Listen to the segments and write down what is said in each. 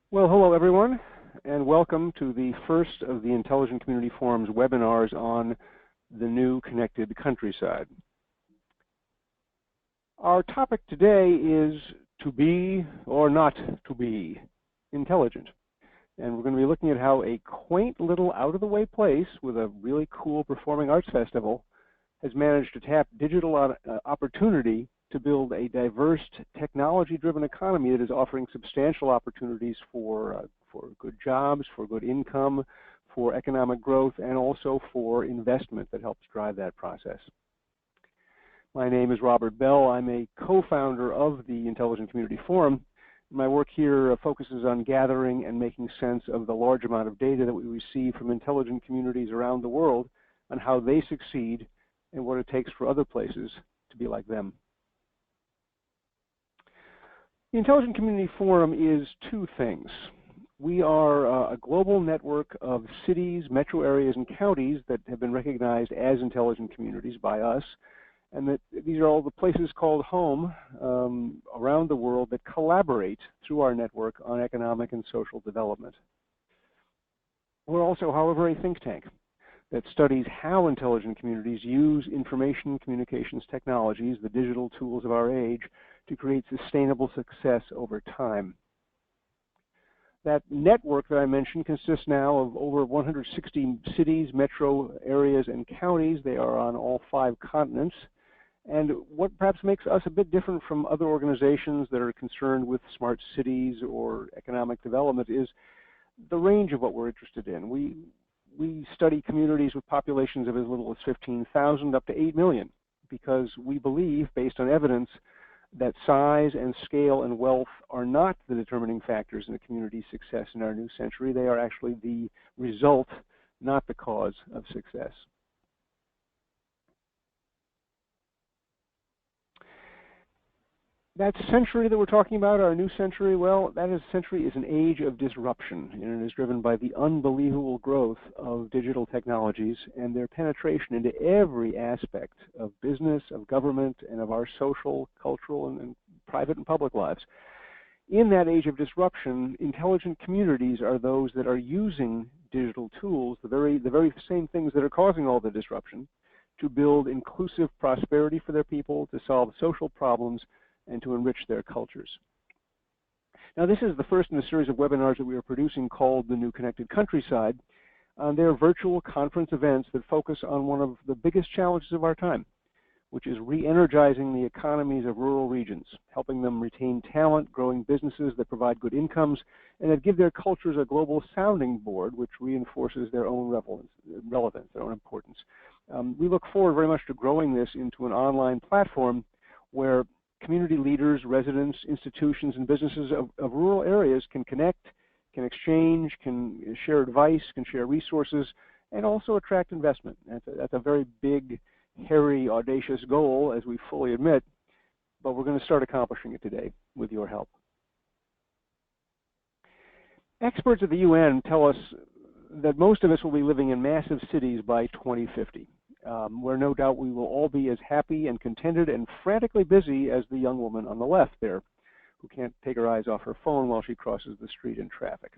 Well, hello everyone, and welcome to the first of the Intelligent Community Forum's webinars on the new connected countryside. Our topic today is to be or not to be intelligent. And we're going to be looking at how a quaint little out-of-the-way place with a really cool performing arts festival has managed to tap digital opportunity to build a diverse, technology-driven economy that is offering substantial opportunities for good jobs, for good income, for economic growth, and also for investment that helps drive that process. My name is Robert Bell. I'm a co-founder of the Intelligent Community Forum. My work here focuses on gathering and making sense of the large amount of data that we receive from intelligent communities around the world on how they succeed and what it takes for other places to be like them. The Intelligent Community Forum is two things. We are a global network of cities, metro areas, and counties that have been recognized as intelligent communities by us, and that these are all the places called home around the world that collaborate through our network on economic and social development. We're also, however, a think tank that studies how intelligent communities use information communications technologies, the digital tools of our age, to create sustainable success over time. That network that I mentioned consists now of over 160 cities, metro areas, and counties. They are on all 5 continents. And what perhaps makes us a bit different from other organizations that are concerned with smart cities or economic development is the range of what we're interested in. We study communities with populations of as little as 15,000 up to 8 million because we believe, based on evidence, that size and scale and wealth are not the determining factors in a community's success in our new century. They are actually the result, not the cause of success. That century that we're talking about, our new century, well, century is an age of disruption, and it is driven by the unbelievable growth of digital technologies and their penetration into every aspect of business, of government, and of our social, cultural, and private and public lives. In that age of disruption, intelligent communities are those that are using digital tools, the very same things that are causing all the disruption, to build inclusive prosperity for their people, to solve social problems, and to enrich their cultures. Now, this is the first in a series of webinars that we are producing called The New Connected Countryside. They're virtual conference events that focus on one of the biggest challenges of our time, which is re-energizing the economies of rural regions, helping them retain talent, growing businesses that provide good incomes, and that give their cultures a global sounding board, which reinforces their own relevance, their own importance. We look forward very much to growing this into an online platform where community leaders, residents, institutions, and businesses of rural areas can connect, can exchange, can share advice, can share resources, and also attract investment. That's a very big, hairy, audacious goal, as we fully admit, but we're going to start accomplishing it today with your help. Experts at the UN tell us that most of us will be living in massive cities by 2050. Where no doubt we will all be as happy and contented and frantically busy as the young woman on the left there, who can't take her eyes off her phone while she crosses the street in traffic.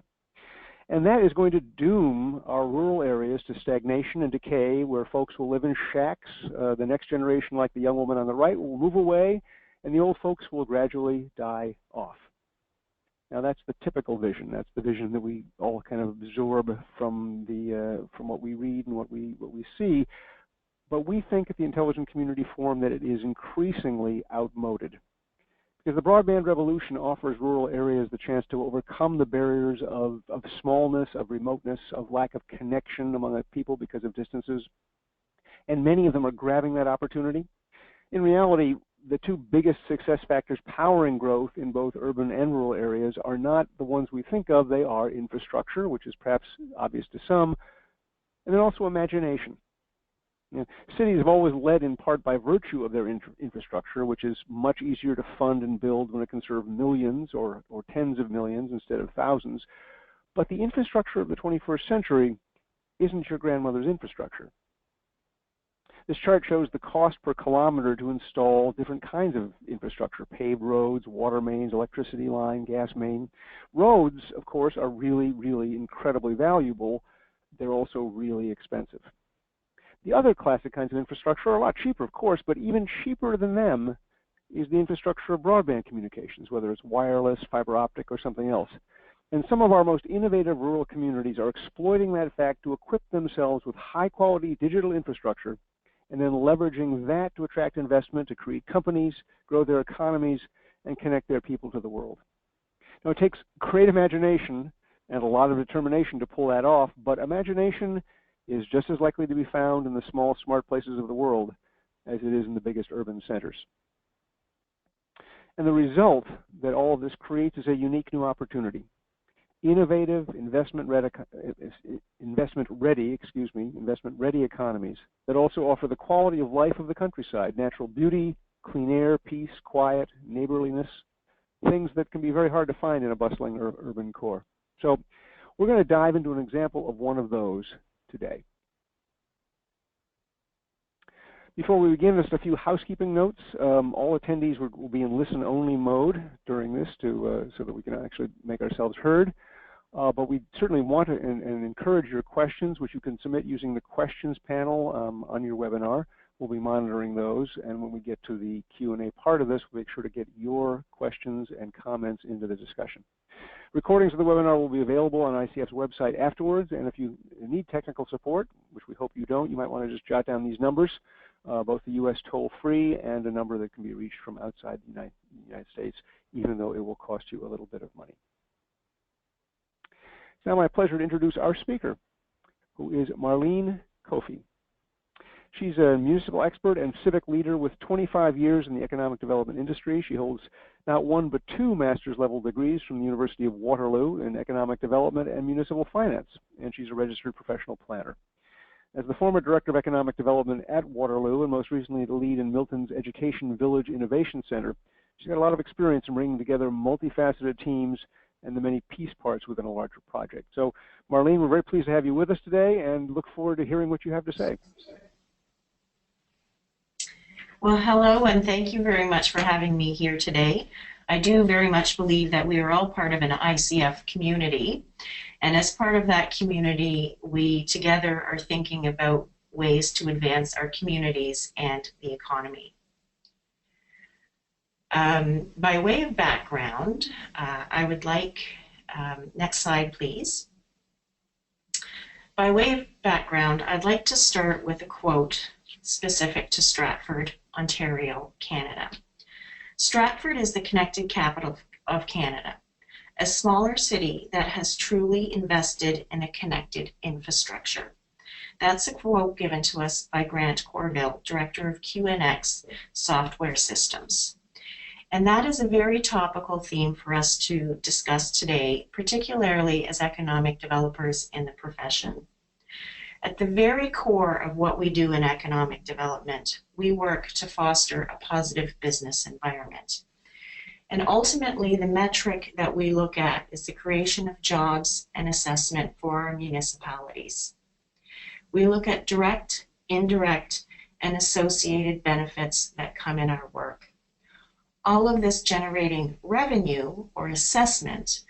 And that is going to doom our rural areas to stagnation and decay, where folks will live in shacks. The next generation, like the young woman on the right, will move away, and the old folks will gradually die off. Now, that's the typical vision. That's the vision that we all kind of absorb from what we read and what we see. But we think at the Intelligent Community Forum that it is increasingly outmoded, because the broadband revolution offers rural areas the chance to overcome the barriers of smallness, of remoteness, of lack of connection among people because of distances, and many of them are grabbing that opportunity. In reality, the two biggest success factors powering growth in both urban and rural areas are not the ones we think of. They are infrastructure, which is perhaps obvious to some, and then also imagination. Cities have always led in part by virtue of their infrastructure, which is much easier to fund and build when it can serve millions or tens of millions instead of thousands. But the infrastructure of the 21st century isn't your grandmother's infrastructure. This chart shows the cost per kilometer to install different kinds of infrastructure: paved roads, water mains, electricity line, gas main. Roads, of course, are really, really incredibly valuable. They're also really expensive. The other classic kinds of infrastructure are a lot cheaper, of course, but even cheaper than them is the infrastructure of broadband communications, whether it's wireless, fiber optic, or something else. And some of our most innovative rural communities are exploiting that fact to equip themselves with high-quality digital infrastructure and then leveraging that to attract investment, to create companies, grow their economies, and connect their people to the world. Now, it takes great imagination and a lot of determination to pull that off, but imagination is just as likely to be found in the small, smart places of the world as it is in the biggest urban centers. And the result that all of this creates is a unique new opportunity. Innovative, investment-ready economies that also offer the quality of life of the countryside: natural beauty, clean air, peace, quiet, neighborliness, things that can be very hard to find in a bustling urban core. So we're going to dive into an example of one of those today. Before we begin, just a few housekeeping notes. All attendees will be in listen-only mode during this so that we can actually make ourselves heard. But we certainly want to and encourage your questions, which you can submit using the questions panel on your webinar. We'll be monitoring those, and when we get to the Q&A part of this, we'll make sure to get your questions and comments into the discussion. Recordings of the webinar will be available on ICF's website afterwards, and if you need technical support, which we hope you don't, you might want to just jot down these numbers, both the U.S. toll-free and a number that can be reached from outside the United States, even though it will cost you a little bit of money. It's now my pleasure to introduce our speaker, who is Marlene Kofi. She's a municipal expert and civic leader with 25 years in the economic development industry. She holds not one but two master's level degrees from the University of Waterloo in economic development and municipal finance, and she's a registered professional planner. As the former director of economic development at Waterloo and most recently the lead in Milton's Education Village Innovation Center, she's got a lot of experience in bringing together multifaceted teams and the many piece parts within a larger project. So, Marlene, we're very pleased to have you with us today and look forward to hearing what you have to say. Well, hello, and thank you very much for having me here today. I do very much believe that we are all part of an ICF community, and as part of that community, we together are thinking about ways to advance our communities and the economy. By way of background, I would like, next slide please. By way of background, I'd like to start with a quote specific to Stratford, Ontario, Canada. Stratford is the connected capital of Canada, a smaller city that has truly invested in a connected infrastructure. That's a quote given to us by Grant Corville, Director of QNX Software Systems. And that is a very topical theme for us to discuss today, particularly as economic developers in the profession. At the very core of what we do in economic development, we work to foster a positive business environment. And ultimately, the metric that we look at is the creation of jobs and assessment for our municipalities. We look at direct, indirect, and associated benefits that come in our work. All of this generating revenue or assessment,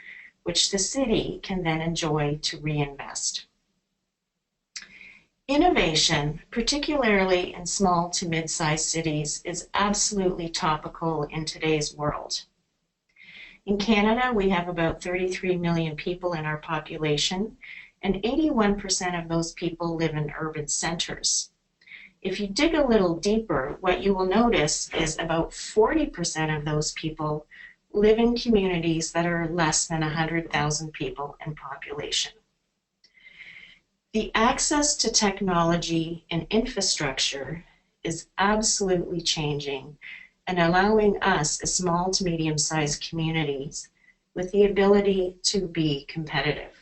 which the city can then enjoy to reinvest. Innovation, particularly in small to mid-sized cities, is absolutely topical in today's world. In Canada, we have about 33 million people in our population, and 81% of those people live in urban centers. If you dig a little deeper, what you will notice is about 40% of those people live in communities that are less than 100,000 people in population. The access to technology and infrastructure is absolutely changing and allowing us as small to medium-sized communities with the ability to be competitive.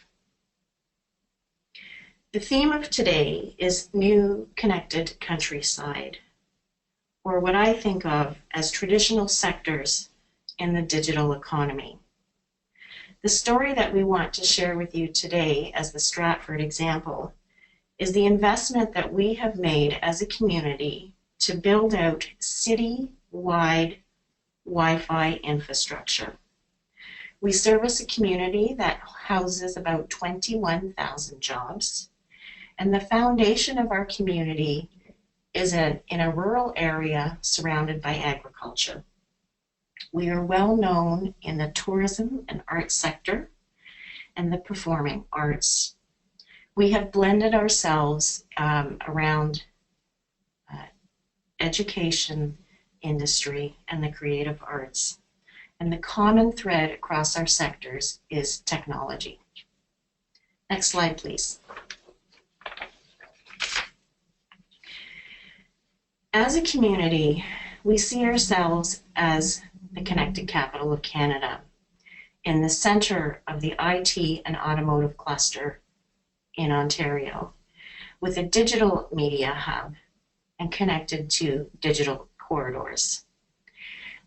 The theme of today is new connected countryside, or what I think of as traditional sectors in the digital economy. The story that we want to share with you today as the Stratford example is the investment that we have made as a community to build out city-wide Wi-Fi infrastructure. We service a community that houses about 21,000 jobs, and the foundation of our community is in a rural area surrounded by agriculture. We are well known in the tourism and arts sector and the performing arts. We have blended ourselves around education, industry, and the creative arts. And the common thread across our sectors is technology. Next slide, please. As a community, we see ourselves as the connected capital of Canada, in the center of the IT and automotive cluster in Ontario, with a digital media hub and connected to digital corridors.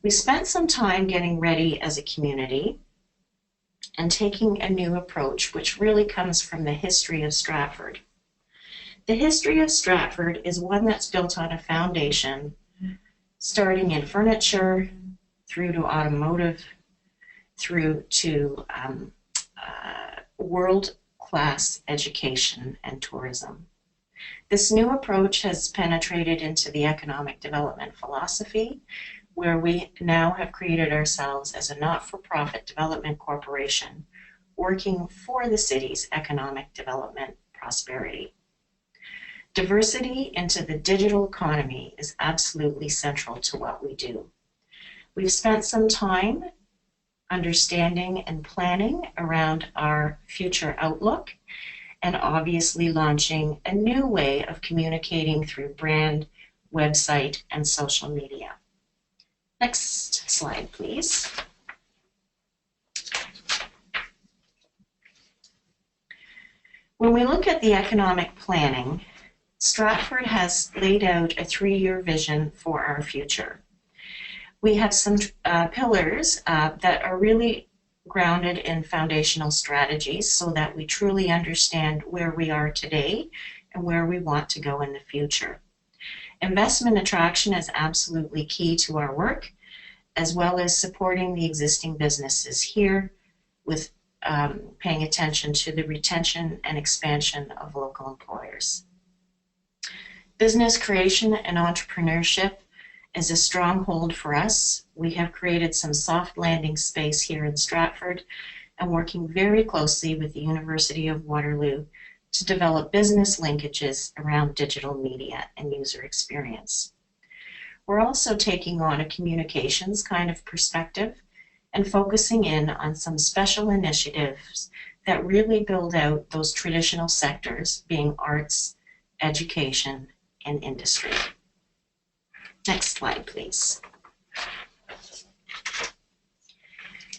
We spent some time getting ready as a community and taking a new approach, which really comes from the history of Stratford. The history of Stratford is one that's built on a foundation starting in furniture, through to automotive, through to world-class education and tourism. This new approach has penetrated into the economic development philosophy, where we now have created ourselves as a not-for-profit development corporation working for the city's economic development prosperity. Diversity into the digital economy is absolutely central to what we do. We've spent some time understanding and planning around our future outlook, and obviously launching a new way of communicating through brand, website, and social media. Next slide, please. When we look at the economic planning, Stratford has laid out a 3-year vision for our future. We have some pillars that are really grounded in foundational strategies so that we truly understand where we are today and where we want to go in the future. Investment attraction is absolutely key to our work, as well as supporting the existing businesses here with paying attention to the retention and expansion of local employers. Business creation and entrepreneurship is a stronghold for us. We have created some soft landing space here in Stratford and working very closely with the University of Waterloo to develop business linkages around digital media and user experience. We're also taking on a communications kind of perspective and focusing in on some special initiatives that really build out those traditional sectors, being arts, education, and industry. Next slide, please.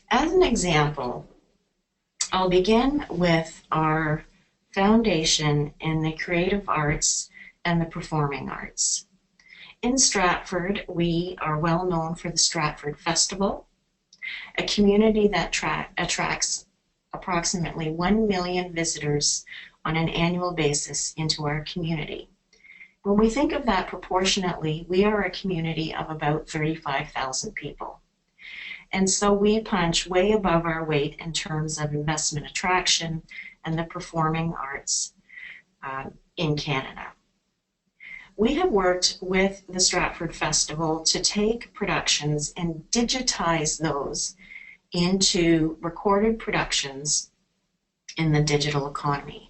As an example, I'll begin with our foundation in the creative arts and the performing arts. In Stratford, we are well known for the Stratford Festival, a community that attracts approximately 1 million visitors on an annual basis into our community. When we think of that proportionately, we are a community of about 35,000 people. And so we punch way above our weight in terms of investment attraction and the performing arts in Canada. We have worked with the Stratford Festival to take productions and digitize those into recorded productions in the digital economy.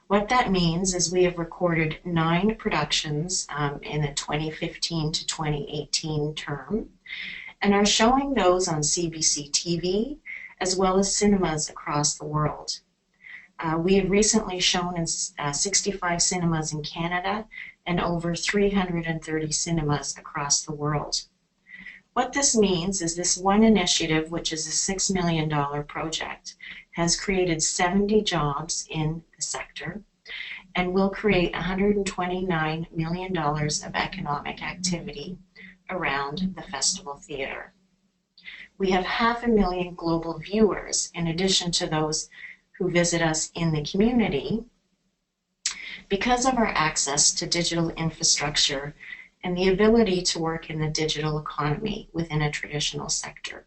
What that means is we have recorded 9 productions in the 2015 to 2018 term and are showing those on CBC TV as well as cinemas across the world. We have recently shown in 65 cinemas in Canada and over 330 cinemas across the world. What this means is this one initiative, which is a $6 million project, has created 70 jobs in the sector and will create $129 million of economic activity around the festival theater. We have 500,000 global viewers in addition to those who visit us in the community, because of our access to digital infrastructure and the ability to work in the digital economy within a traditional sector.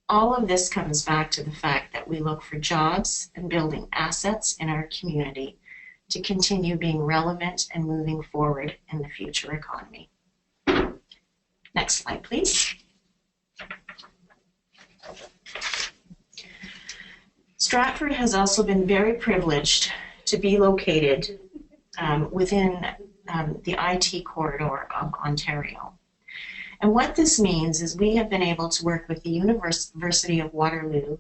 All of this comes back to the fact that we look for jobs and building assets in our community to continue being relevant and moving forward in the future economy. Next slide, please. Stratford has also been very privileged to be located within the IT corridor of Ontario. And what this means is we have been able to work with the University of Waterloo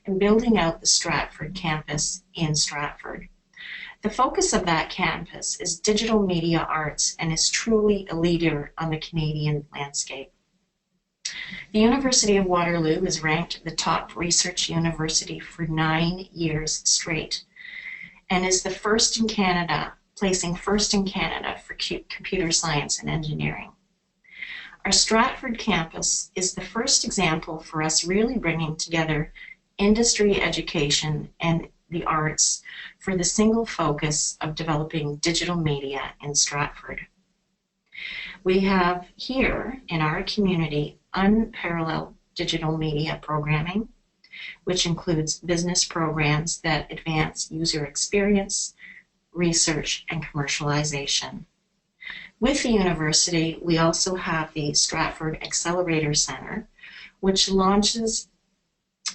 in building out the Stratford Campus in Stratford. The focus of that campus is digital media arts and is truly a leader on the Canadian landscape. The University of Waterloo is ranked the top research university for 9 years straight and is the first in Canada, placing first in Canada for computer science and engineering. Our Stratford campus is the first example for us really bringing together industry education and the arts for the single focus of developing digital media in Stratford. We have here in our community unparalleled digital media programming, which includes business programs that advance user experience, research, and commercialization. With the university, we also have the Stratford Accelerator Center, which launches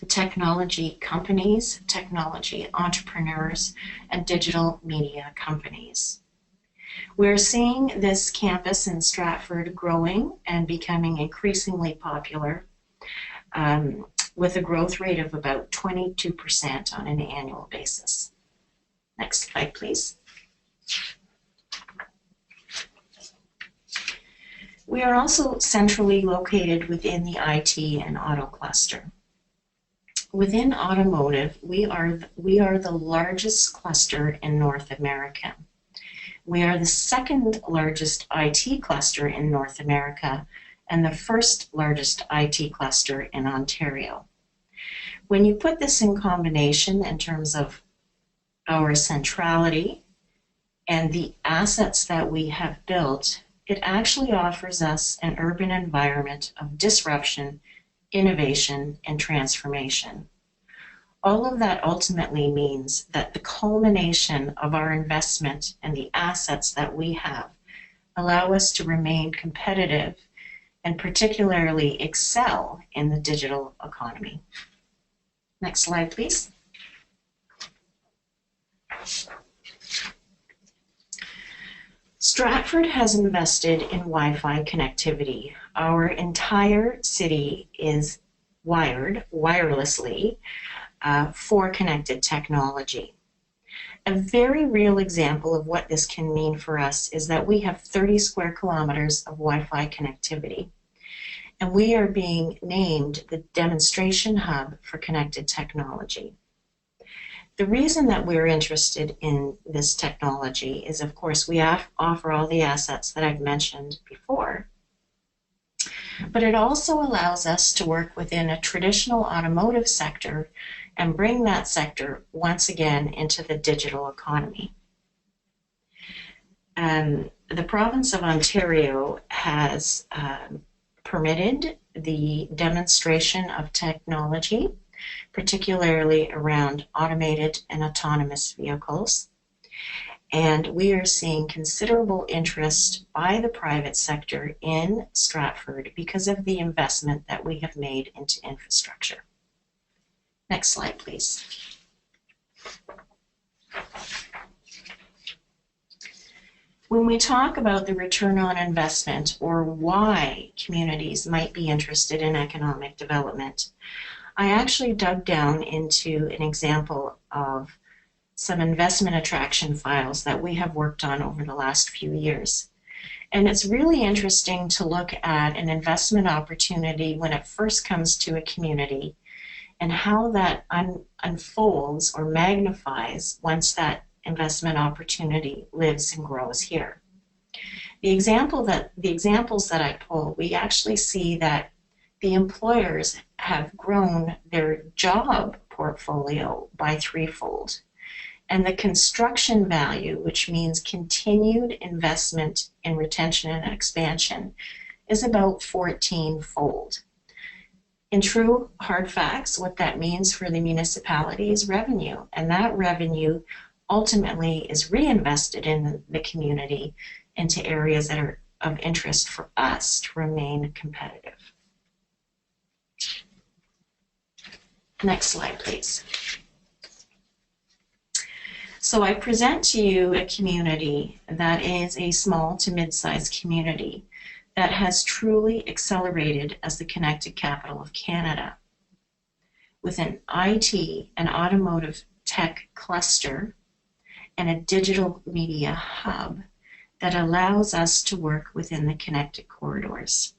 technology companies, technology entrepreneurs, and digital media companies. We're seeing this campus in Stratford growing and becoming increasingly popular with a growth rate of about 22% on an annual basis. Next slide, please. We are also centrally located within the IT and auto cluster. Within automotive, we are the largest cluster in North America. We are the second largest IT cluster in North America and the first largest IT cluster in Ontario. When you put this in combination in terms of our centrality and the assets that we have built, it actually offers us an urban environment of disruption, innovation, and transformation. All of that ultimately means that the culmination of our investment and the assets that we have allow us to remain competitive and particularly excel in the digital economy. Next slide, please. Stratford has invested in Wi-Fi connectivity. Our entire city is wired wirelessly for connected technology. A very real example of what this can mean for us is that we have 30 square kilometers of Wi-Fi connectivity, and we are being named the demonstration hub for connected technology. The reason that we're interested in this technology is, of course, we offer all the assets that I've mentioned before, but it also allows us to work within a traditional automotive sector and bring that sector once again into the digital economy. The province of Ontario has permitted the demonstration of technology, particularly around automated and autonomous vehicles. And we are seeing considerable interest by the private sector in Stratford because of the investment that we have made into infrastructure. Next slide, please. When we talk about the return on investment or why communities might be interested in economic development, I actually dug down into an example of some investment attraction files that we have worked on over the last few years. And it's really interesting to look at an investment opportunity when it first comes to a community and how that unfolds or magnifies once that investment opportunity lives and grows here. The examples that I pull, we actually see that the employers have grown their job portfolio by threefold. And the construction value, which means continued investment in retention and expansion, is about 14-fold. In true hard facts, what that means for the municipality is revenue, and that revenue ultimately is reinvested in the community into areas that are of interest for us to remain competitive. Next slide, please. So I present to you a community that is a small to mid-sized community that has truly accelerated as the connected capital of Canada, with an IT and automotive tech cluster and a digital media hub that allows us to work within the connected corridors.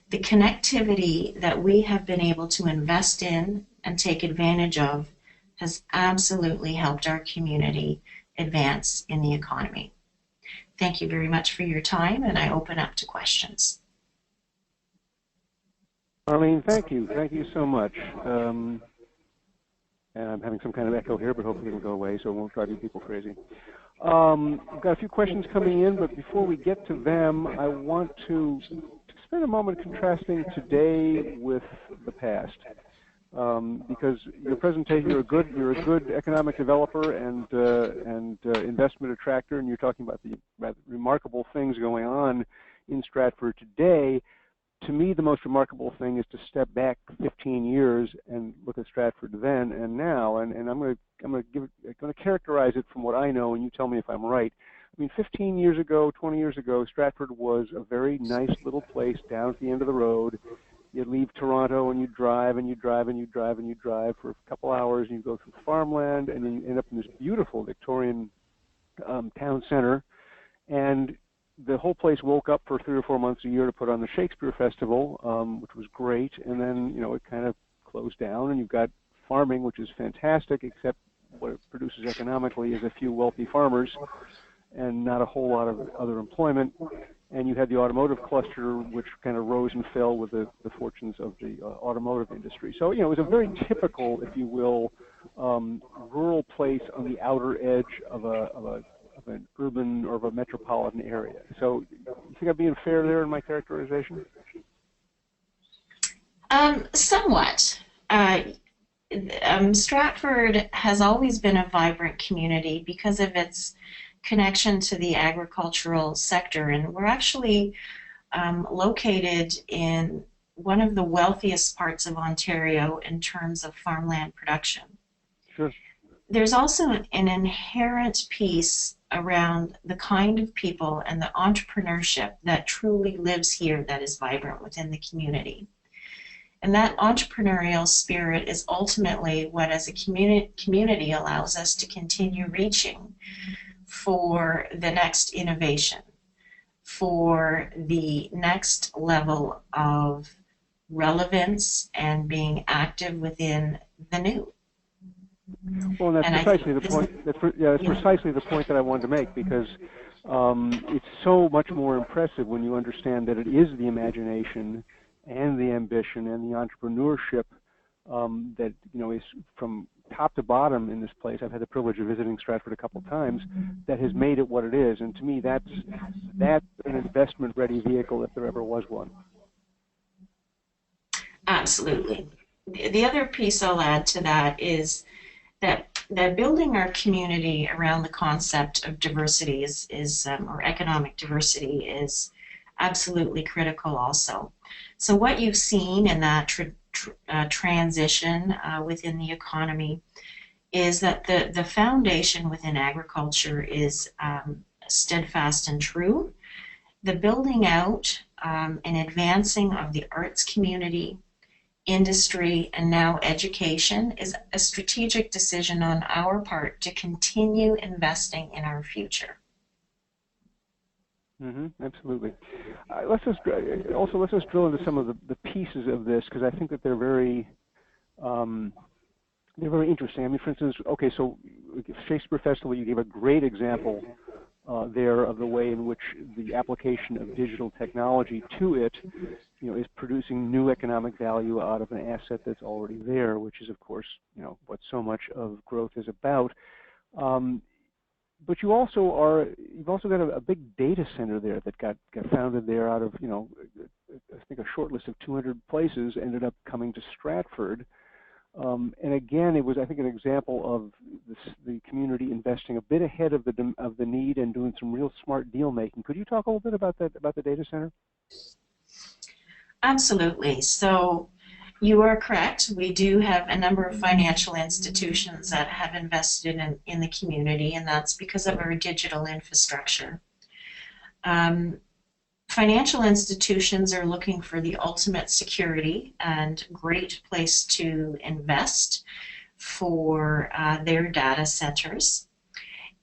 The connectivity that we have been able to invest in and take advantage of has absolutely helped our community advance in the economy. Thank you very much for your time, and I open up to questions. Marlene, thank you. Thank you so much. And I'm having some kind of echo here, but hopefully it'll go away so it won't drive you people crazy. I've got a few questions coming in, but before we get to them, I want to spend a moment contrasting today with the past. Because your presentation, you're a good economic developer and investment attractor, and you're talking about the remarkable things going on in Stratford today. To me, the most remarkable thing is to step back 15 years and look at Stratford then and now, and I'm going to characterize it from what I know, and you tell me if I'm right. I mean, 15 years ago, 20 years ago, Stratford was a very nice little place down at the end of the road. You'd leave Toronto and you'd drive and you'd drive and you'd drive and you'd drive for a couple hours, and you'd go through farmland, and then you end up in this beautiful Victorian town center. And the whole place woke up for 3 or 4 months a year to put on the Shakespeare Festival, which was great. And then, it kind of closed down, and you've got farming, which is fantastic, except what it produces economically is a few wealthy farmers and not a whole lot of other employment. And you had the automotive cluster, which kind of rose and fell with the fortunes of the automotive industry. So, it was a very typical, if you will, rural place on the outer edge of an urban or of a metropolitan area. So, you think I'm being fair there in my characterization? Somewhat. Stratford has always been a vibrant community because of its connection to the agricultural sector, and we're actually located in one of the wealthiest parts of Ontario in terms of farmland production. Sure. There's also an inherent piece around the kind of people and the entrepreneurship that truly lives here that is vibrant within the community. And that entrepreneurial spirit is ultimately what, as a community, allows us to continue reaching for the next innovation, for the next level of relevance and being active within the new. Well, and that's precisely the point. That's precisely the point that I wanted to make, because it's so much more impressive when you understand that it is the imagination and the ambition and the entrepreneurship that is from top to bottom in this place. I've had the privilege of visiting Stratford a couple of times. That has made it what it is, and to me, that's an investment-ready vehicle if there ever was one. Absolutely. The other piece I'll add to that is that building our community around the concept of diversity or economic diversity is absolutely critical also. So what you've seen in that transition within the economy is that the foundation within agriculture is steadfast and true. The building out and advancing of the arts community, industry, and now education is a strategic decision on our part to continue investing in our future. Absolutely. Let's just drill into some of the pieces of this, because I think that they're very interesting. I mean, for instance, okay, so Shakespeare Festival, you gave a great example there of the way in which the application of digital technology to it, is producing new economic value out of an asset that's already there, which is, of course, what so much of growth is about. But you've also got a big data center there that got founded there out of, I think a short list of 200 places ended up coming to Stratford. And again, it was, I think, an example of the community investing a bit ahead of the need and doing some real smart deal making. Could you talk a little bit about that, about the data center? Absolutely. So you are correct. We do have a number of financial institutions that have invested in the community, and that's because of our digital infrastructure. Financial institutions are looking for the ultimate security and great place to invest for their data centers.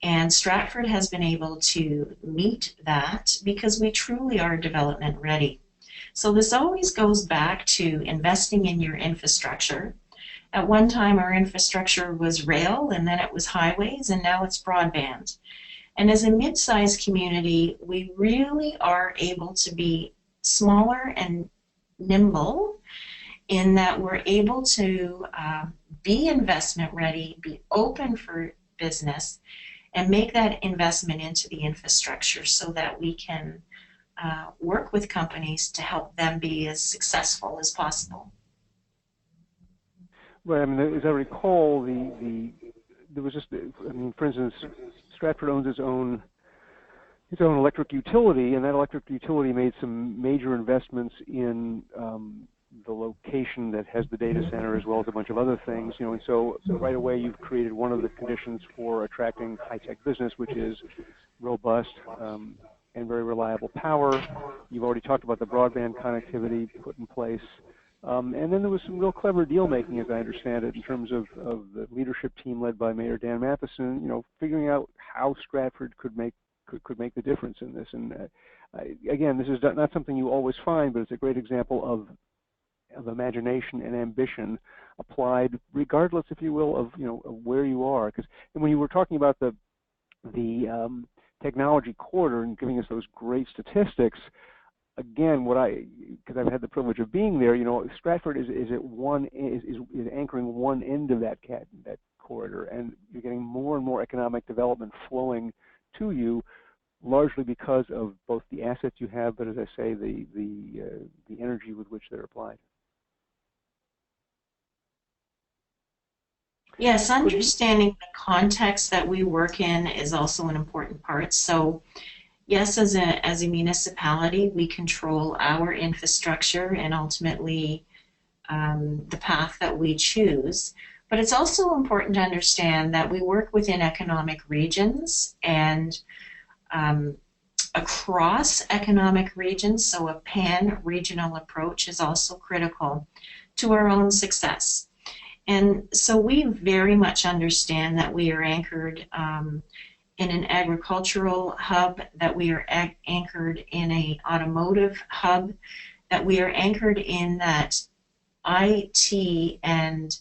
And Stratford has been able to meet that because we truly are development ready. So this always goes back to investing in your infrastructure. At one time, our infrastructure was rail, and then it was highways, and now it's broadband. And as a mid-sized community, we really are able to be smaller and nimble in that we're able to be investment ready, be open for business, and make that investment into the infrastructure so that we can work with companies to help them be as successful as possible. Right. I mean, as I recall, there was just, I mean, for instance, Stratford owns its own electric utility, and that electric utility made some major investments in the location that has the data center as well as a bunch of other things, and so right away you've created one of the conditions for attracting high-tech business, which is robust and very reliable power. You've already talked about the broadband connectivity put in place. And then there was some real clever deal making, as I understand it, in terms of the leadership team led by Mayor Dan Matheson, figuring out how Stratford could make the difference in this. And again, this is not something you always find, but it's a great example of imagination and ambition applied, regardless, if you will, of where you are. Because when you were talking about the technology corridor and giving us those great statistics, again, because I've had the privilege of being there, Stratford is anchoring one end of that corridor, and you're getting more and more economic development flowing to you, largely because of both the assets you have, but as I say, the energy with which they're applied. Yes, understanding the context that we work in is also an important part. So yes, as a municipality, we control our infrastructure and ultimately the path that we choose. But it's also important to understand that we work within economic regions and across economic regions, so a pan-regional approach is also critical to our own success. And so we very much understand that we are anchored in an agricultural hub, that we are anchored in an automotive hub, that we are anchored in that IT and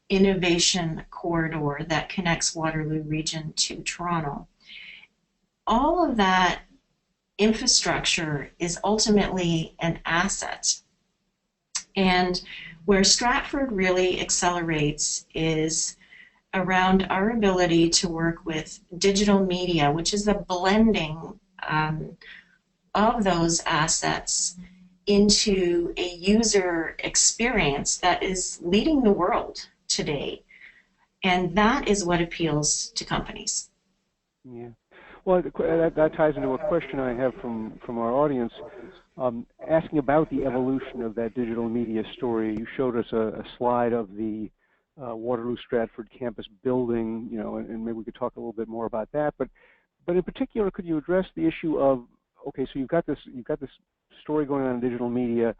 innovation corridor that connects Waterloo region to Toronto. All of that infrastructure is ultimately an asset. And where Stratford really accelerates is around our ability to work with digital media, which is the blending of those assets into a user experience that is leading the world today. And that is what appeals to companies. Yeah. Well, that ties into a question I have from our audience, asking about the evolution of that digital media story. You showed us a slide of the Waterloo Stratford Campus building, and maybe we could talk a little bit more about that. But in particular, could you address the issue of, okay, so you've got this story going on in digital media.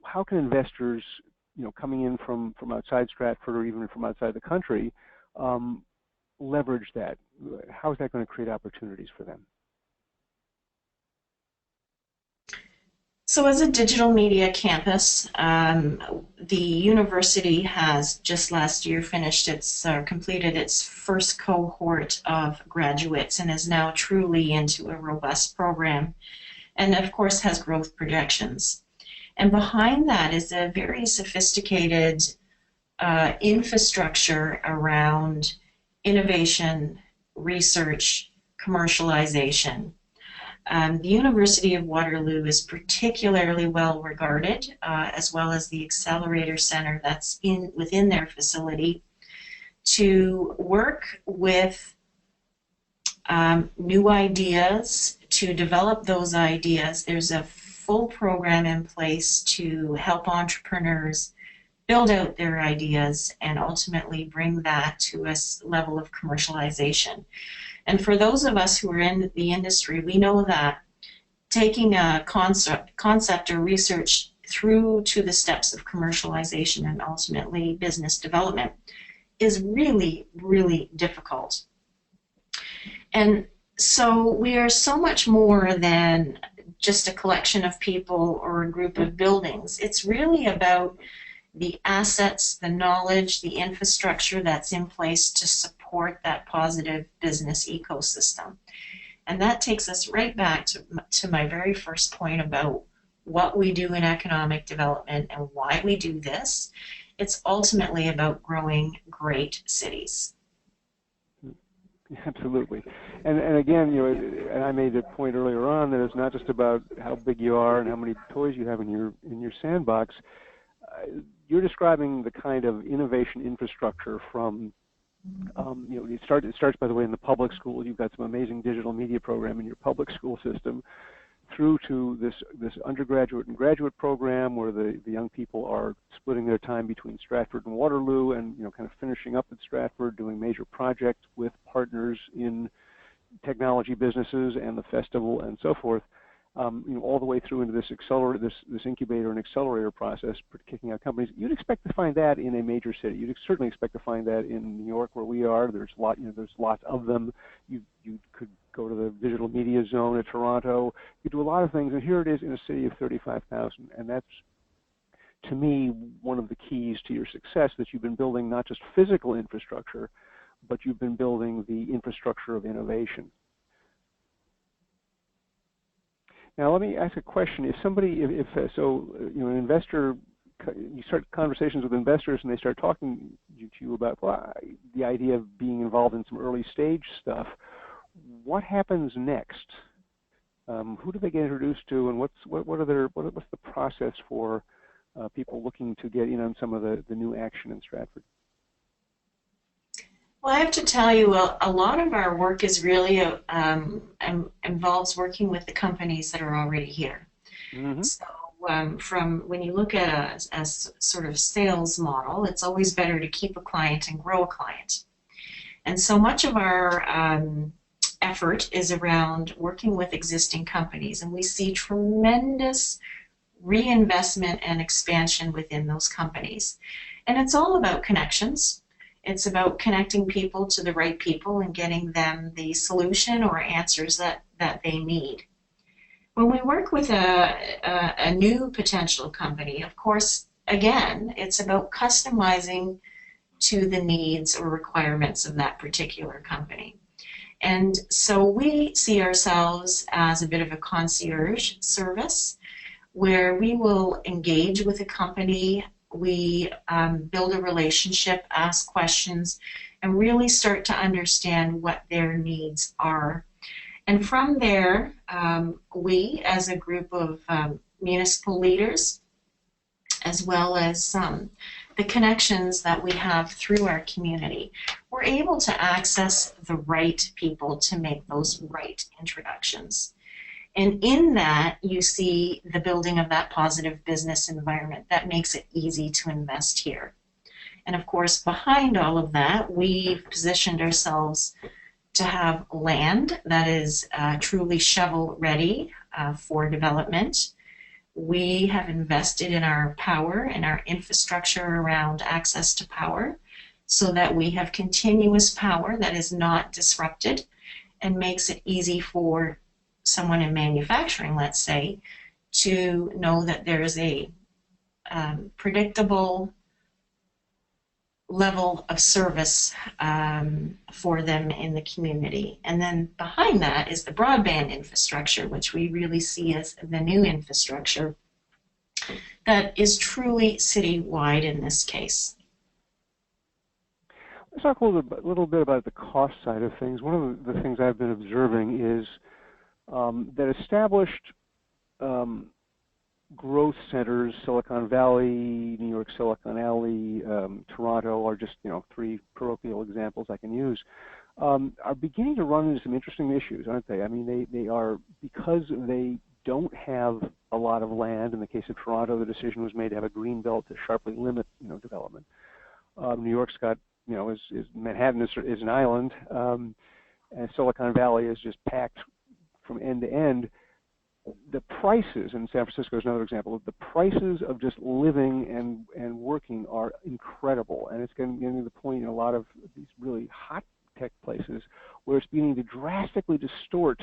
How can investors, coming in from outside Stratford or even from outside the country, leverage that? How is that going to create opportunities for them? So as a digital media campus, the university has just last year completed its first cohort of graduates and is now truly into a robust program, and of course has growth projections. And behind that is a very sophisticated infrastructure around innovation, research, commercialization. The University of Waterloo is particularly well regarded, as well as the Accelerator Center that's within their facility, to work with new ideas, to develop those ideas. There's a full program in place to help entrepreneurs build out their ideas and ultimately bring that to a level of commercialization. And for those of us who are in the industry, we know that taking a concept or research through to the steps of commercialization and ultimately business development is really, really difficult. And so we are so much more than just a collection of people or a group of buildings. It's really about the assets, the knowledge, the infrastructure that's in place to support that positive business ecosystem. And that takes us right back to my very first point about what we do in economic development and why we do this. It's ultimately about growing great cities. Absolutely. And again, and I made a point earlier on that it's not just about how big you are and how many toys you have in your sandbox. You're describing the kind of innovation infrastructure from, it starts, by the way, in the public school. You've got some amazing digital media program in your public school system, through to this undergraduate and graduate program where the young people are splitting their time between Stratford and Waterloo and, kind of finishing up at Stratford, doing major projects with partners in technology businesses and the festival and so forth. All the way through into this incubator and accelerator process, kicking out companies. You'd expect to find that in a major city. You'd certainly expect to find that in New York, where we are. There's lots of them. You could go to the digital media zone at Toronto. You do a lot of things, and here it is in a city of 35,000, and that's, to me, one of the keys to your success, that you've been building not just physical infrastructure, but you've been building the infrastructure of innovation. Now, let me ask a question. If somebody, an investor, you start conversations with investors and they start talking to you about the idea of being involved in some early stage stuff, what happens next? Who do they get introduced to, and what's the process for people looking to get in on some of the new action in Stratford? Well, I have to tell you, a lot of our work is really involves working with the companies that are already here. Mm-hmm. So from when you look at a sort of sales model, it's always better to keep a client and grow a client. And so much of our effort is around working with existing companies, and we see tremendous reinvestment and expansion within those companies. And it's all about connections. It's about connecting people to the right people and getting them the solution or answers that they need. When we work with a new potential company, of course, again, it's about customizing to the needs or requirements of that particular company. And so we see ourselves as a bit of a concierge service where we will engage with a company. We build a relationship, ask questions, and really start to understand what their needs are. And from there, we, as a group of municipal leaders, as well as the connections that we have through our community, we're able to access the right people to make those right introductions. And in that, you see the building of that positive business environment that makes it easy to invest here. And of course, behind all of that, we've positioned ourselves to have land that is truly shovel ready for development. We have invested in our power and our infrastructure around access to power so that we have continuous power that is not disrupted and makes it easy for someone in manufacturing, let's say, to know that there's a predictable level of service for them in the community. And then behind that is the broadband infrastructure, which we really see as the new infrastructure that is truly citywide in this case. Let's talk a little bit about the cost side of things. One of the things I've been observing is that established growth centers, Silicon Valley, New York Silicon Alley, Toronto, are just three parochial examples I can use, are beginning to run into some interesting issues, aren't they? I mean, they are, because they don't have a lot of land. In the case of Toronto, the decision was made to have a green belt to sharply limit development. New York's got Manhattan is an island, and Silicon Valley is just packed from end to end. The prices, and San Francisco is another example, the prices of just living and working are incredible, and it's getting to the point in a lot of these really hot tech places where it's beginning to drastically distort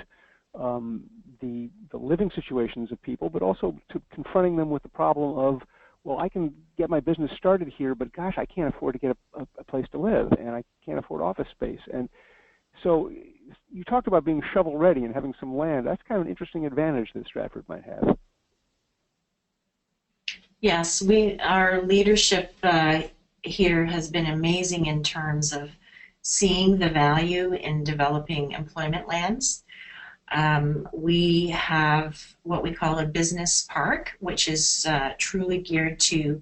the living situations of people, but also to confronting them with the problem of, well, I can get my business started here, but gosh, I can't afford to get a place to live, and I can't afford office space. And so you talked about being shovel ready and having some land. That's kind of an interesting advantage that Stratford might have. Yes, our leadership here has been amazing in terms of seeing the value in developing employment lands. We have what we call a business park, which is truly geared to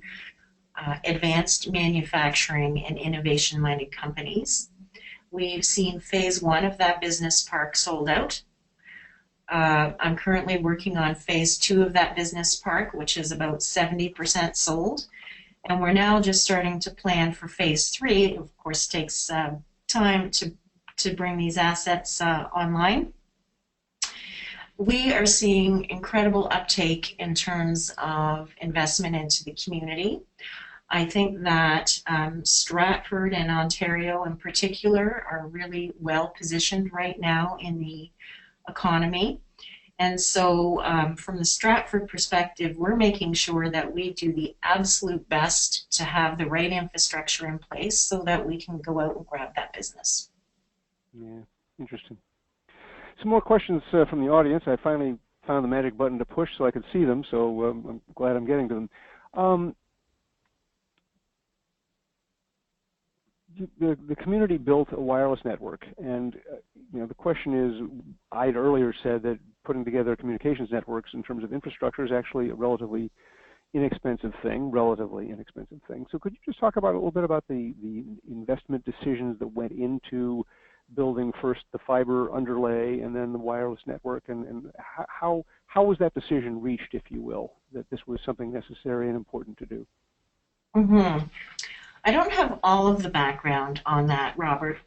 advanced manufacturing and innovation-minded companies. We've seen phase 1 of that business park sold out. I'm currently working on phase 2 of that business park, which is about 70% sold. And we're now just starting to plan for phase 3. It, of course, takes time to bring these assets online. We are seeing incredible uptake in terms of investment into the community. I think that Stratford and Ontario in particular are really well positioned right now in the economy. And so from the Stratford perspective, we're making sure that we do the absolute best to have the right infrastructure in place so that we can go out and grab that business. Yeah, interesting. Some more questions from the audience. I finally found the magic button to push so I could see them, so I'm glad I'm getting to them. The community built a wireless network, and the question is, I'd earlier said that putting together communications networks in terms of infrastructure is actually a relatively inexpensive thing. So could you just talk about a little bit about the investment decisions that went into building first the fiber underlay and then the wireless network, and how was that decision reached, if you will, that this was something necessary and important to do? Mm-hmm. I don't have all of the background on that, Robert,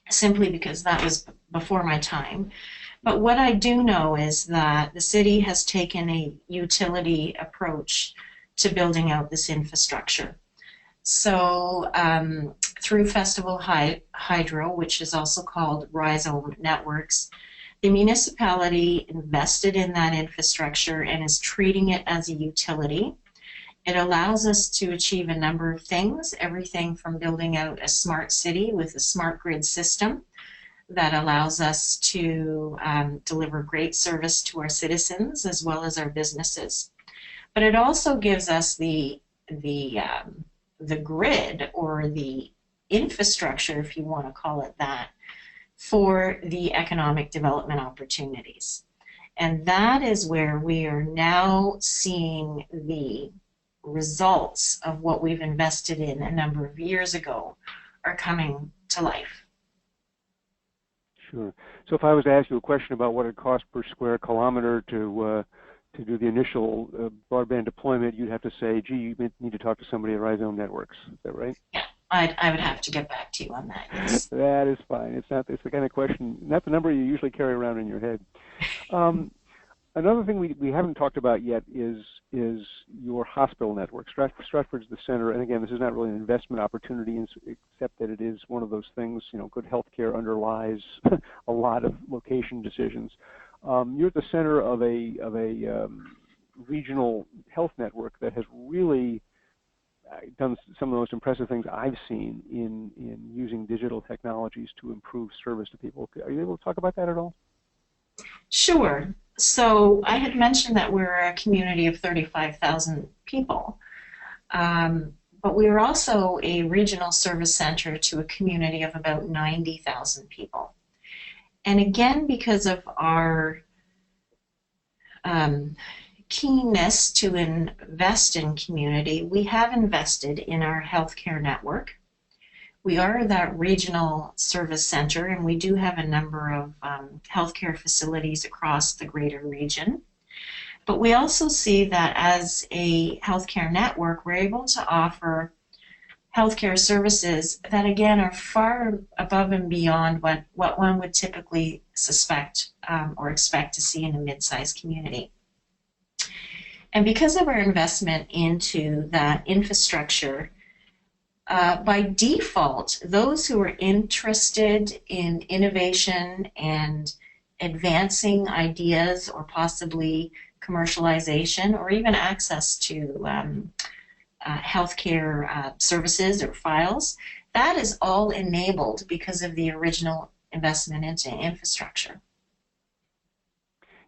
simply because that was before my time. But what I do know is that the city has taken a utility approach to building out this infrastructure. So through Festival Hydro, which is also called Rhizome Networks, the municipality invested in that infrastructure and is treating it as a utility. It allows us to achieve a number of things, everything from building out a smart city with a smart grid system that allows us to deliver great service to our citizens as well as our businesses. But it also gives us the grid, or the infrastructure, if you want to call it that, for the economic development opportunities. And that is where we are now seeing the results of what we've invested in a number of years ago are coming to life. Sure. So if I was to ask you a question about what it costs per square kilometer to do the initial broadband deployment, you'd have to say, gee, you need to talk to somebody at Rhizome Networks. Is that right? Yeah, I would have to get back to you on that, yes. That is fine. It's the kind of question, not the number you usually carry around in your head. Another thing we haven't talked about yet is your hospital network. Stratford's the center, and again, this is not really an investment opportunity, except that it is one of those things, good health care underlies a lot of location decisions. You're at the center of a regional health network that has really done some of the most impressive things I've seen in using digital technologies to improve service to people. Are you able to talk about that at all? Sure. So I had mentioned that we're a community of 35,000 people, but we are also a regional service center to a community of about 90,000 people. And again, because of our keenness to invest in community, we have invested in our healthcare network. We are that regional service center, and we do have a number of healthcare facilities across the greater region. But we also see that as a healthcare network, we're able to offer healthcare services that, again, are far above and beyond what one would typically suspect or expect to see in a mid-sized community. And because of our investment into that infrastructure, by default, those who are interested in innovation and advancing ideas or possibly commercialization or even access to healthcare services or files, that is all enabled because of the original investment into infrastructure.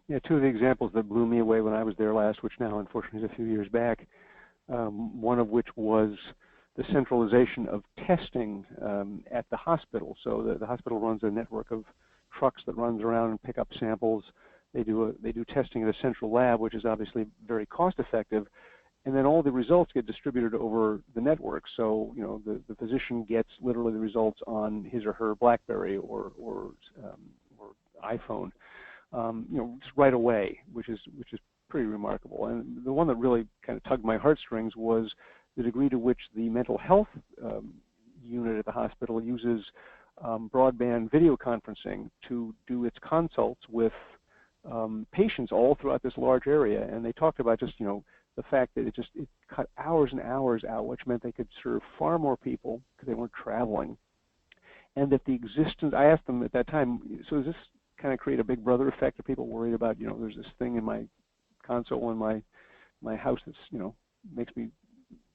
Yeah, two of the examples that blew me away when I was there last, which now unfortunately is a few years back, one of which was the centralization of testing at the hospital. So the hospital runs a network of trucks that runs around and pick up samples. They do testing at a central lab, which is obviously very cost effective, and then all the results get distributed over the network. So the physician gets literally the results on his or her BlackBerry or iPhone, just right away, which is pretty remarkable. And the one that really kind of tugged my heartstrings was the degree to which the mental health unit at the hospital uses broadband video conferencing to do its consults with patients all throughout this large area. And they talked about just the fact that it cut hours and hours out, which meant they could serve far more people because they weren't traveling. And that the existence, I asked them at that time, so does this kind of create a big brother effect? Are people worried about, there's this thing in my console in my house that's, makes me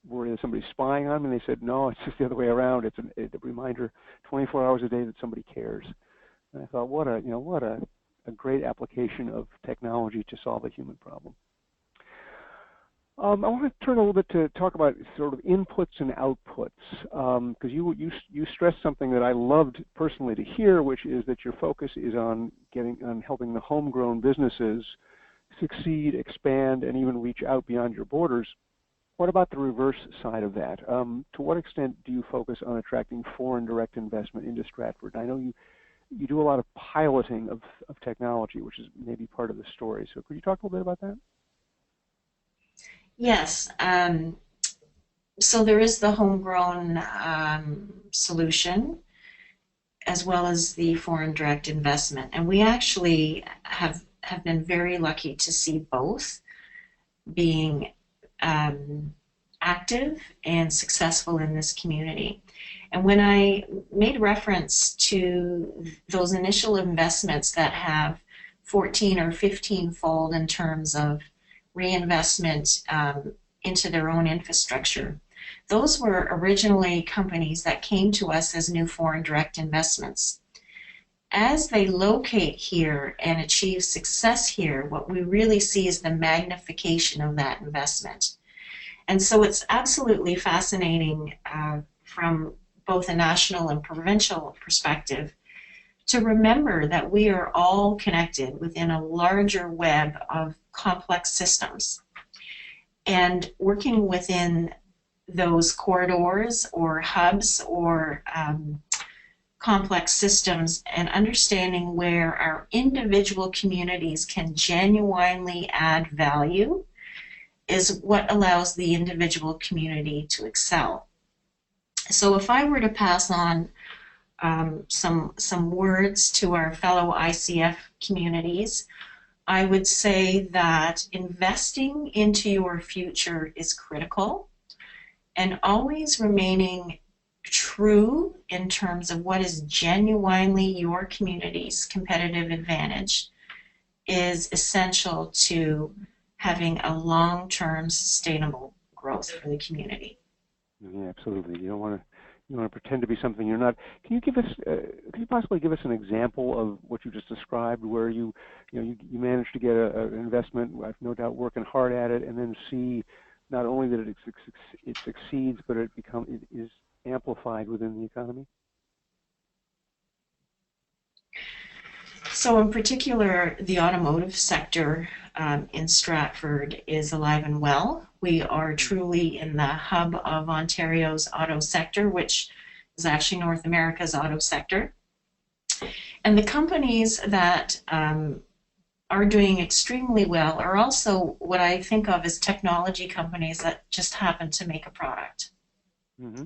worry that somebody's spying on me? And they said, no, it's just the other way around. It's a reminder 24 hours a day that somebody cares. And I thought, what a great application of technology to solve a human problem. I want to turn a little bit to talk about sort of inputs and outputs, because you stressed something that I loved personally to hear, which is that your focus is on helping the homegrown businesses succeed, expand, and even reach out beyond your borders. What about the reverse side of that? To what extent do you focus on attracting foreign direct investment into Stratford? I know you do a lot of piloting of technology, which is maybe part of the story. So could you talk a little bit about that? Yes. So there is the homegrown solution as well as the foreign direct investment. And we actually have been very lucky to see both being active and successful in this community. And when I made reference to those initial investments that have 14 or 15-fold in terms of reinvestment into their own infrastructure, those were originally companies that came to us as new foreign direct investments. As they locate here and achieve success here, what we really see is the magnification of that investment. And so it's absolutely fascinating from both a national and provincial perspective to remember that we are all connected within a larger web of complex systems. And working within those corridors or hubs or complex systems and understanding where our individual communities can genuinely add value is what allows the individual community to excel. So if I were to pass on some words to our fellow ICF communities, I would say that investing into your future is critical, and always remaining true in terms of what is genuinely your community's competitive advantage is essential to having a long-term sustainable growth for the community. Yeah, absolutely. You want to pretend to be something you're not. Can you possibly give us an example of what you just described, where you managed to get an investment, I've no doubt working hard at it, and then see not only that it succeeds, but it is amplified within the economy? So in particular, the automotive sector in Stratford is alive and well. We are truly in the hub of Ontario's auto sector, which is actually North America's auto sector. And the companies that are doing extremely well are also what I think of as technology companies that just happen to make a product. Mm-hmm.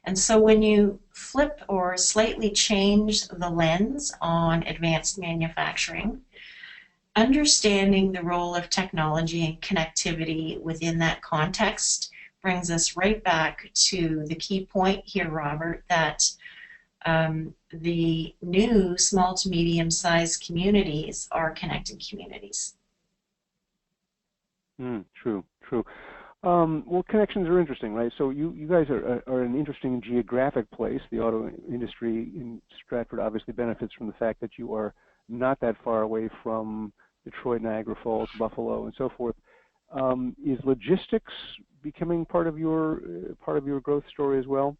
And so when you flip or slightly change the lens on advanced manufacturing, understanding the role of technology and connectivity within that context brings us right back to the key point here, Robert, that the new small to medium-sized communities are connected communities. True. Well, connections are interesting, right? So you guys are an interesting geographic place. The auto industry in Stratford obviously benefits from the fact that you are not that far away from Detroit, Niagara Falls, Buffalo, and so forth. Is logistics becoming part of your growth story as well?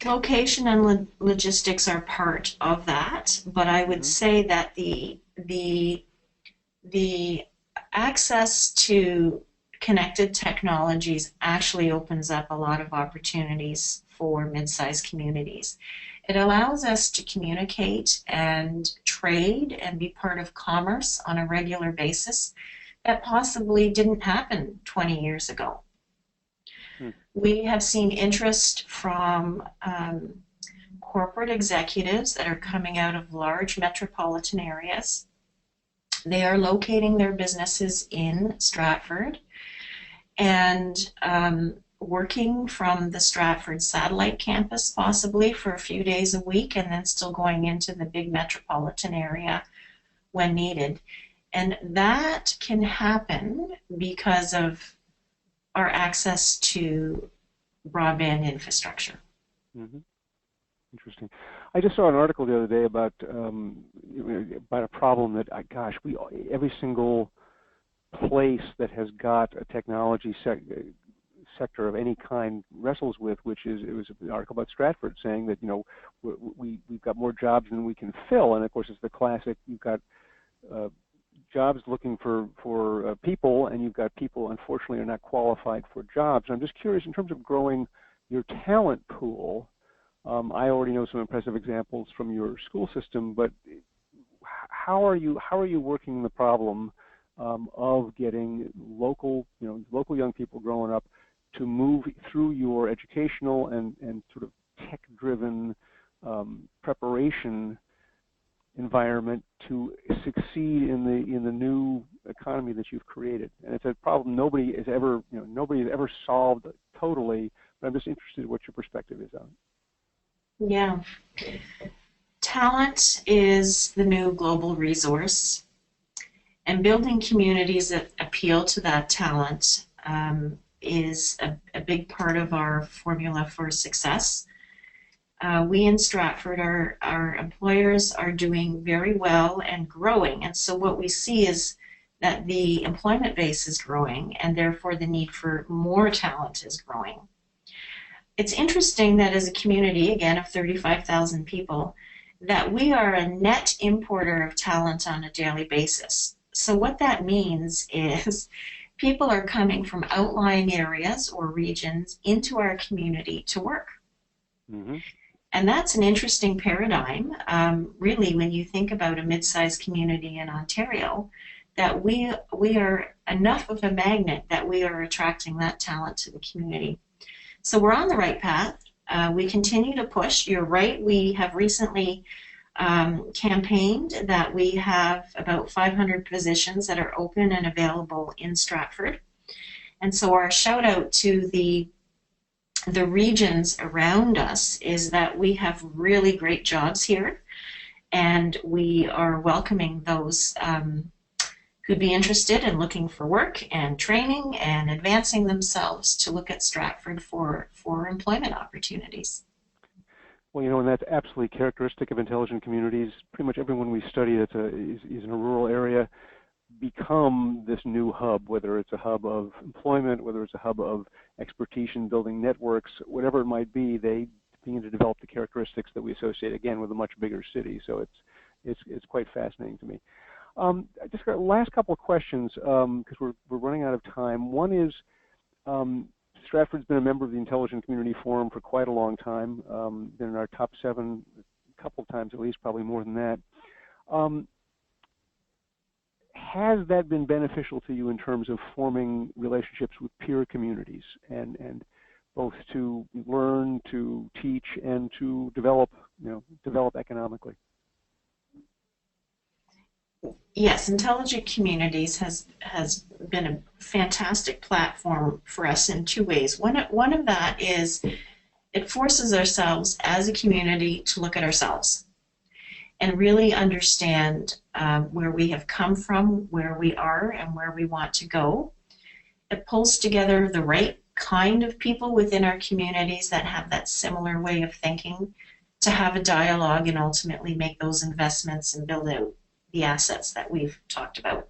Location and logistics are part of that, but I would say that the access to connected technologies actually opens up a lot of opportunities for mid-sized communities. It allows us to communicate and trade and be part of commerce on a regular basis that possibly didn't happen 20 years ago. We have seen interest from corporate executives that are coming out of large metropolitan areas. They are locating their businesses in Stratford and working from the Stratford satellite campus possibly for a few days a week, and then still going into the big metropolitan area when needed. And that can happen because of our access to broadband infrastructure. Mm-hmm. Interesting. I just saw an article the other day about a problem that, every single place that has got a technology sector of any kind wrestles with, it was an article about Stratford saying that we've got more jobs than we can fill, and of course it's the classic. You've got jobs looking for people, and you've got people unfortunately are not qualified for jobs. And I'm just curious in terms of growing your talent pool. I already know some impressive examples from your school system, but how are you working the problem of getting local young people growing up to move through your educational and sort of tech-driven preparation environment to succeed in the new economy that you've created? And it's a problem nobody has ever solved totally, but I'm just interested in what your perspective is on it. Yeah. Talent is the new global resource, and building communities that appeal to that talent is a big part of our formula for success. We in Stratford, our employers are doing very well and growing, and so what we see is that the employment base is growing, and therefore the need for more talent is growing. It's interesting that as a community, again, of 35,000 people, that we are a net importer of talent on a daily basis. So what that means is people are coming from outlying areas or regions into our community to work. Mm-hmm. And that's an interesting paradigm, really, when you think about a mid-sized community in Ontario, that we are enough of a magnet that we are attracting that talent to the community. So we're on the right path. We continue to push. You're right, we have recently campaigned that we have about 500 positions that are open and available in Stratford. And so our shout out to the regions around us is that we have really great jobs here, and we are welcoming those who'd be interested in looking for work and training and advancing themselves to look at Stratford for employment opportunities. Well, you know, and that's absolutely characteristic of intelligent communities. Pretty much everyone we study that is in a rural area become this new hub, whether it's a hub of employment, whether it's a hub of expertise in building networks, whatever it might be, they begin to develop the characteristics that we associate, again, with a much bigger city. So it's quite fascinating to me. I just got last couple of questions because we're running out of time. One is, Stratford's been a member of the Intelligent Community Forum for quite a long time, been in our top 7 a couple of times at least, probably more than that. Has that been beneficial to you in terms of forming relationships with peer communities and both to learn, to teach, and to develop economically? Yes, Intelligent Communities has been a fantastic platform for us in 2 ways. One of that is it forces ourselves as a community to look at ourselves and really understand where we have come from, where we are, and where we want to go. It pulls together the right kind of people within our communities that have that similar way of thinking to have a dialogue and ultimately make those investments and build out the assets that we've talked about.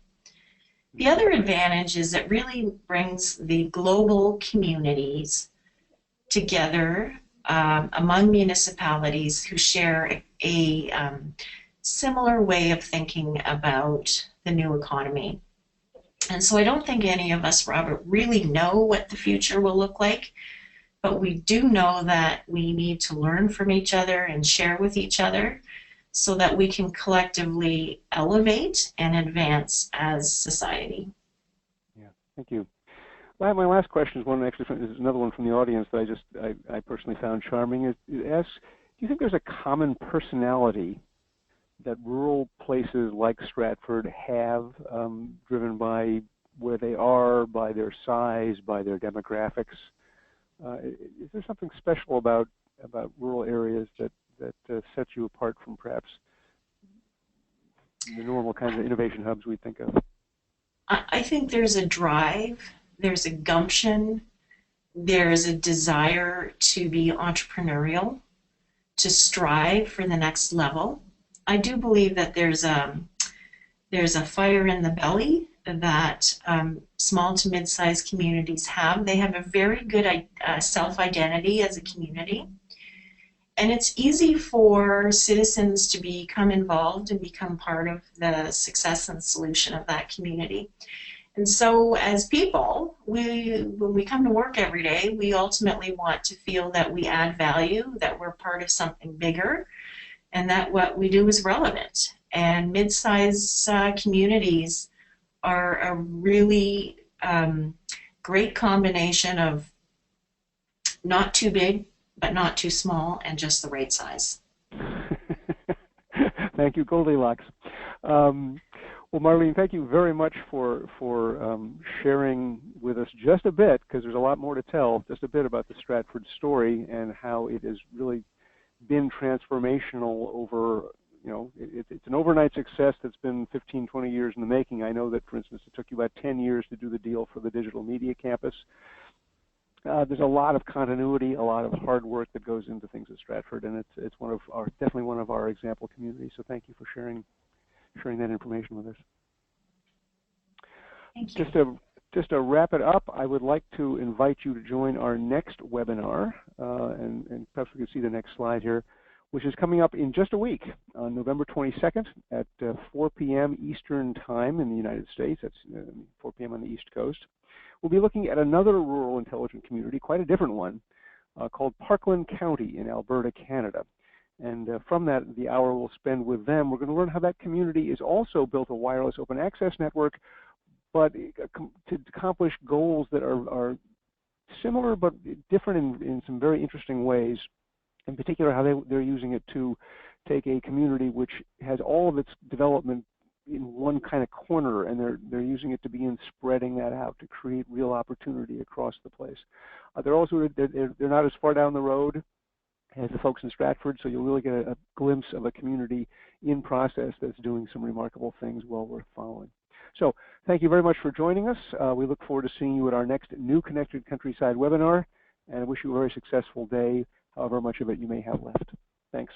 The other advantage is it really brings the global communities together among municipalities who share a similar way of thinking about the new economy. And so I don't think any of us, Robert, really know what the future will look like, but we do know that we need to learn from each other and share with each other so that we can collectively elevate and advance as society. Yeah, thank you. My last question is another one from the audience that I personally found charming. It asks, do you think there's a common personality that rural places like Stratford have, driven by where they are, by their size, by their demographics? Is there something special about rural areas that sets you apart from perhaps the normal kinds of innovation hubs we think of? I think there's a drive, there's a gumption, there's a desire to be entrepreneurial, to strive for the next level. I do believe that there's a fire in the belly that small to mid-sized communities have. They have a very good self-identity as a community. And it's easy for citizens to become involved and become part of the success and solution of that community. And so as people, when we come to work every day, we ultimately want to feel that we add value, that we're part of something bigger, and that what we do is relevant. And mid-sized communities are a really great combination of not too big, but not too small, and just the right size. Thank you, Goldilocks. Well, Marlene, thank you very much for sharing with us just a bit, because there's a lot more to tell, just a bit about the Stratford story and how it has really been transformational over, it's an overnight success that's been 15, 20 years in the making. I know that, for instance, it took you about 10 years to do the deal for the Digital Media Campus. There's a lot of continuity, a lot of hard work that goes into things at Stratford, and it's definitely one of our example communities. So thank you for sharing that information with us. Thank you. Just to wrap it up, I would like to invite you to join our next webinar, and perhaps we can see the next slide here, which is coming up in just a week on November 22nd at 4 p.m. Eastern Time in the United States. That's 4 p.m. on the East Coast. We'll be looking at another rural intelligent community, quite a different one, called Parkland County in Alberta, Canada. And from that, the hour we'll spend with them, we're going to learn how that community has also built a wireless open access network, but to accomplish goals that are similar but different in some very interesting ways. In particular, how they're using it to take a community which has all of its development in one kind of corner, and they're using it to begin spreading that out to create real opportunity across the place. They're not as far down the road as the folks in Stratford, so you'll really get a glimpse of a community in process that's doing some remarkable things well worth following. So thank you very much for joining us. We look forward to seeing you at our next New Connected Countryside webinar, and I wish you a very successful day, however much of it you may have left. Thanks.